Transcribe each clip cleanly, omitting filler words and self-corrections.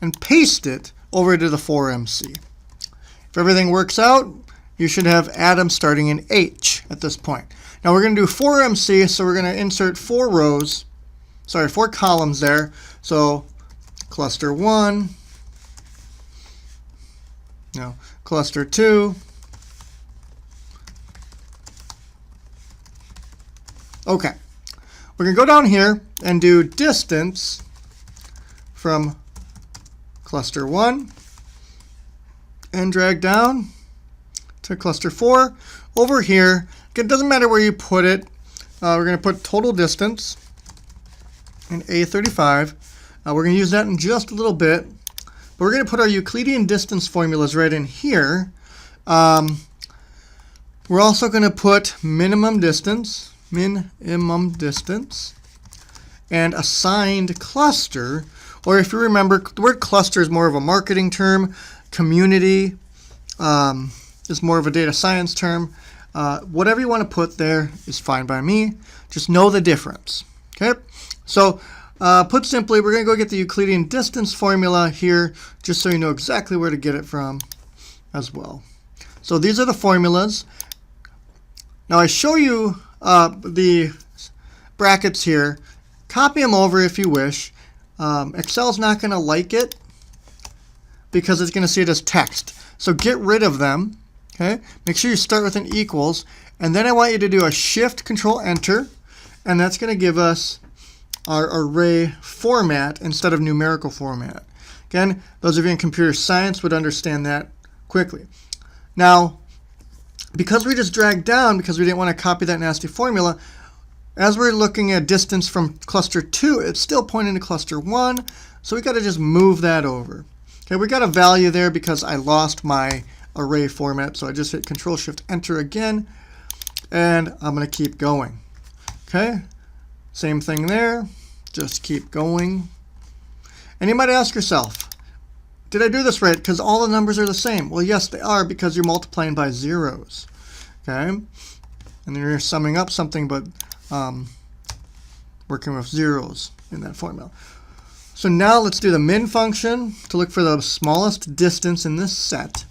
and paste it over to the 4MC. If everything works out, you should have Adam starting in H at this point. Now we're going to do 4MC, so we're going to insert 4 columns there. So cluster 1, cluster 2. Okay, we're going to go down here and do distance from cluster 1 and drag down to cluster 4. Over here, it doesn't matter where you put it. We're going to put total distance in A35. We're going to use that in just a little bit. But we're going to put our Euclidean distance formulas right in here. We're also going to put minimum distance, and assigned cluster. Or if you remember, the word cluster is more of a marketing term. Community is more of a data science term. Whatever you want to put there is fine by me. Just know the difference. Okay? So put simply, we're going to go get the Euclidean distance formula here, just so you know exactly where to get it from as well. So these are the formulas. Now I show you the brackets here. Copy them over if you wish. Excel's not going to like it because it's going to see it as text. So get rid of them. Okay? Make sure you start with an equals. And then I want you to do a Shift Control Enter. And that's going to give us our array format instead of numerical format. Again, those of you in computer science would understand that quickly. Now, because we just dragged down, because we didn't want to copy that nasty formula, as we're looking at distance from cluster 2, it's still pointing to cluster 1, so we got to just move that over. Okay, we got a value there because I lost my array format, so I just hit Control Shift Enter again, and I'm going to keep going. Okay, same thing there, just keep going. And you might ask yourself, did I do this right? Because all the numbers are the same. Well, yes, they are, because you're multiplying by zeros. Okay, and then you're summing up something, but working with zeros in that formula. So now let's do the min function to look for the smallest distance in this set.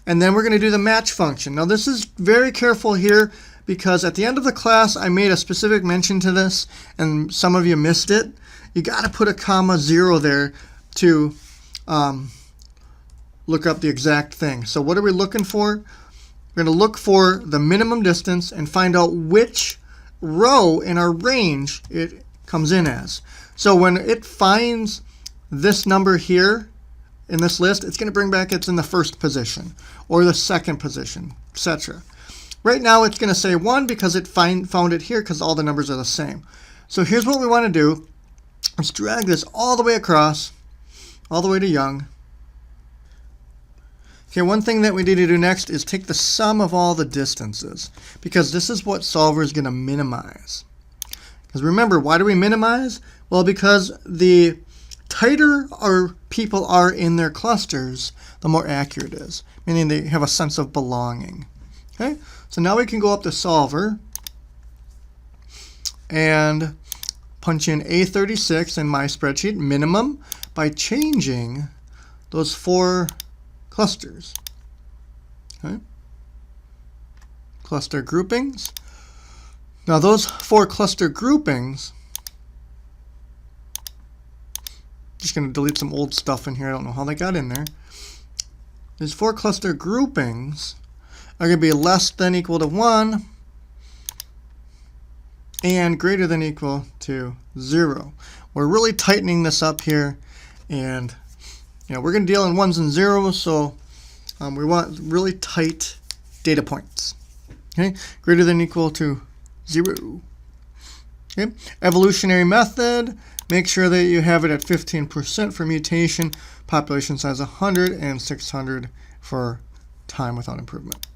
And then we're going to do the match function. Now this is very careful here because at the end of the class I made a specific mention to this and some of you missed it. You got to put a comma 0 there to look up the exact thing. So what are we looking for? We're going to look for the minimum distance and find out which row in our range it comes in as. So when it finds this number here in this list, it's going to bring back it's in the first position or the second position, etc. Right now it's going to say 1 because it found it here because all the numbers are the same. So here's what we want to do. Let's drag this all the way across, all the way to Young. Okay, one thing that we need to do next is take the sum of all the distances, because this is what Solver is going to minimize. Because remember, why do we minimize? Well, because the tighter our people are in their clusters, the more accurate it is, meaning they have a sense of belonging. Okay, so now we can go up to Solver and punch in A36 in my spreadsheet minimum by changing those 4 clusters. Okay. Cluster groupings. Now those 4 cluster groupings, just going to delete some old stuff in here. I don't know how they got in there. These 4 cluster groupings are going to be less than equal to 1 and greater than equal to 0. We're really tightening this up here, and we're going to deal in 1s and 0s, so we want really tight data points. Okay, greater than equal to 0. Okay, evolutionary method. Make sure that you have it at 15% for mutation, population size 100, and 600 for time without improvement.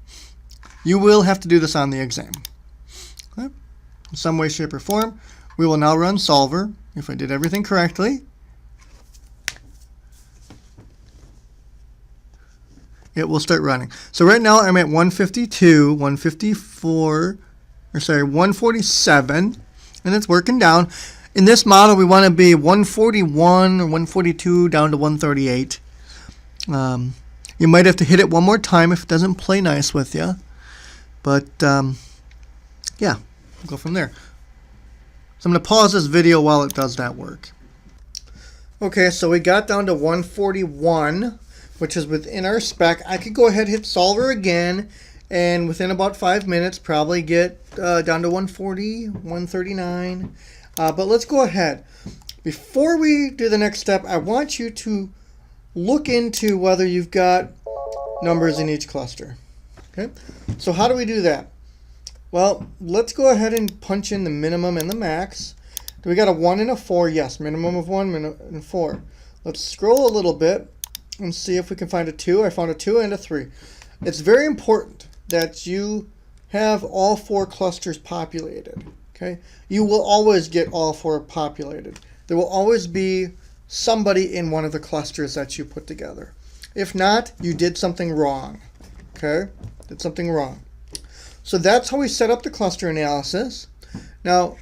You will have to do this on the exam. Okay? In some way, shape, or form. We will now run Solver. If I did everything correctly, it will start running. So right now I'm at 152, 154, 147, and it's working down. In this model, we want to be 141 or 142 down to 138. You might have to hit it one more time if it doesn't play nice with you. But yeah, we'll go from there. So I'm going to pause this video while it does that work. Okay, so we got down to 141, which is within our spec. I could go ahead and hit solver again, and within about 5 minutes probably get down to 140, 139. But let's go ahead. Before we do the next step, I want you to look into whether you've got numbers in each cluster. Okay, so how do we do that? Well, let's go ahead and punch in the minimum and the max. Do we got a 1 and a 4? Yes, minimum of 1 and 4. Let's scroll a little bit and see if we can find a 2. I found a 2 and a 3. It's very important that you have all 4 clusters populated. Okay, you will always get all 4 populated. There will always be somebody in one of the clusters that you put together. If not, you did something wrong. Okay, did something wrong. So that's how we set up the cluster analysis. Now,